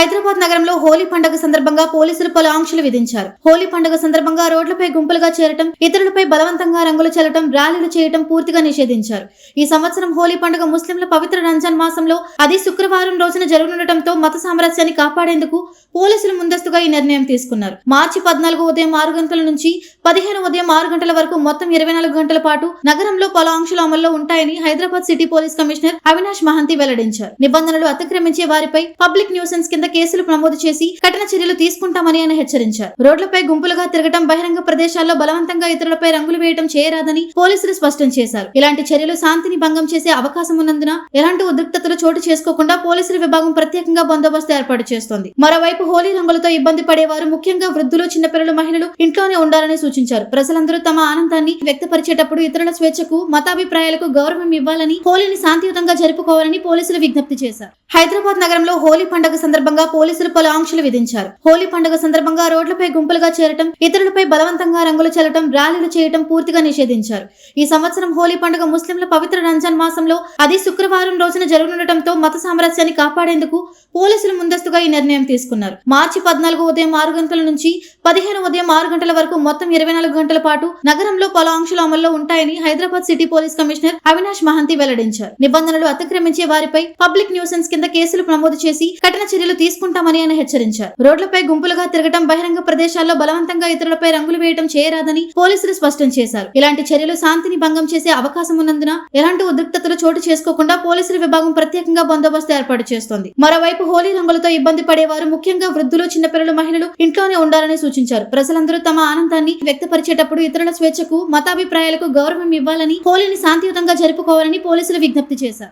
హైదరాబాద్ నగరంలో హోలీ పండుగ సందర్భంగా పోలీసులు పలు ఆంక్షలు విధించారు. హోలీ పండుగ సందర్భంగా రోడ్లపై గుంపులుగా చేరటం, ఇతరులపై బలవంతంగా రంగులు చల్లటం, ర్యాలీలు చేయటం పూర్తిగా నిషేధించారు. ఈ సంవత్సరం హోలీ పండుగ ముస్లింల పవిత్ర రంజాన్ మాసంలో అది శుక్రవారం రోజున జరగనుండటంతో మత సామరస్యాన్ని కాపాడేందుకు పోలీసులు ముందస్తుగా ఈ నిర్ణయం తీసుకున్నారు. మార్చి 14 ఉదయం 6 గంటల నుంచి 15 ఉదయం 6 గంటల వరకు మొత్తం 24 గంటల పాటు నగరంలో పలు ఆంక్షలు అమల్లో ఉంటాయని Hyderabad city police commissioner Avinash Mohanty వెల్లడించారు. నిబంధనలు అతిక్రమించే వారిపై పబ్లిక్ న్యూసెన్స్ కింద కేసులు నమోదు చేసి కఠిన చర్యలు తీసుకుంటామని ఆయన హెచ్చరించారు. రోడ్లపై గుంపులుగా తిరగటం, బహిరంగ ప్రదేశాల్లో బలవంతంగా ఇతరులపై రంగులు వేయటం చేయరాదని పోలీసులు స్పష్టం చేశారు. ఇలాంటి చర్యలు శాంతిని భంగం చేసే అవకాశం ఉన్నందున ఎలాంటి ఉద్రిక్తతలు చోటు చేసుకోకుండా పోలీసుల విభాగం ప్రత్యేకంగా బందోబస్తు ఏర్పాటు చేస్తోంది. మరోవైపు హోలీ రంగులతో ఇబ్బంది పడేవారు, ముఖ్యంగా వృద్ధులు, చిన్నపిల్లలు, మహిళలు ఇంట్లోనే ఉండాలని సూచించారు. ప్రజలందరూ తమ ఆనందాన్ని వ్యక్తపరిచేటప్పుడు ఇతరుల స్వేచ్ఛకు, మతాభిప్రాయాలకు గౌరవం ఇవ్వాలని, హోలీని శాంతియుతంగా జరుపుకోవాలని పోలీసులు విజ్ఞప్తి చేశారు. హైదరాబాద్ నగరంలో హోలీ పండుగ సందర్భంగా పోలీసులు పలు ఆంక్షలు విధించారు. హోలీ పండుగ సందర్భంగా రోడ్లపై గుంపులుగా చేరటం, ఇతరులపై బలవంతంగా రంగులు చల్లటం, ర్యాలీలు చేయటం పూర్తిగా నిషేధించారు. ఈ సంవత్సరం హోలీ పండుగ ముస్లింల పవిత్ర రంజాన్ మాసంలో అది శుక్రవారం రోజున జరగనుండటంతో మత సామరస్యాన్ని కాపాడేందుకు పోలీసులు ముందస్తుగా ఈ నిర్ణయం తీసుకున్నారు. మార్చి 14 ఉదయం 6 గంటల నుంచి 15 ఉదయం 6 గంటల వరకు మొత్తం 24 గంటల పాటు నగరంలో పలు ఆంక్షలు అమల్లో ఉంటాయని Hyderabad city police commissioner Avinash Mohanty వెల్లడించారు. నిబంధనలు అతిక్రమించే వారిపై పబ్లిక్ న్యూసెన్స్ కింద కేసులు నమోదు చేసి కఠిన చర్యలు తీసుకుంటామని ఆయన హెచ్చరించారు. రోడ్లపై గుంపులుగా తిరగటం, బహిరంగ ప్రదేశాల్లో బలవంతంగా ఇతరులపై రంగులు వేయటం చేయరాదని పోలీసులు స్పష్టం చేశారు. ఇలాంటి చర్యలు శాంతిని భంగం చేసే అవకాశం ఉన్నందున ఎలాంటి ఉద్రిక్తతలు చోటు చేసుకోకుండా పోలీసుల విభాగం ప్రత్యేకంగా బందోబస్తు ఏర్పాటు చేస్తోంది. మరోవైపు హోలీ రంగులతో ఇబ్బంది పడేవారు, ముఖ్యంగా వృద్ధులు, చిన్నపిల్లలు, మహిళలు ఇంట్లోనే ఉండాలని సూచించారు. ప్రజలందరూ తమ ఆనందాన్ని వ్యక్తపరిచేటప్పుడు ఇతరుల స్వేచ్ఛకు, మతాభిప్రాయాలకు గౌరవం ఇవ్వాలని, హోలీని శాంతియుతంగా జరుపుకోవాలని పోలీసులు విజ్ఞప్తి చేశారు.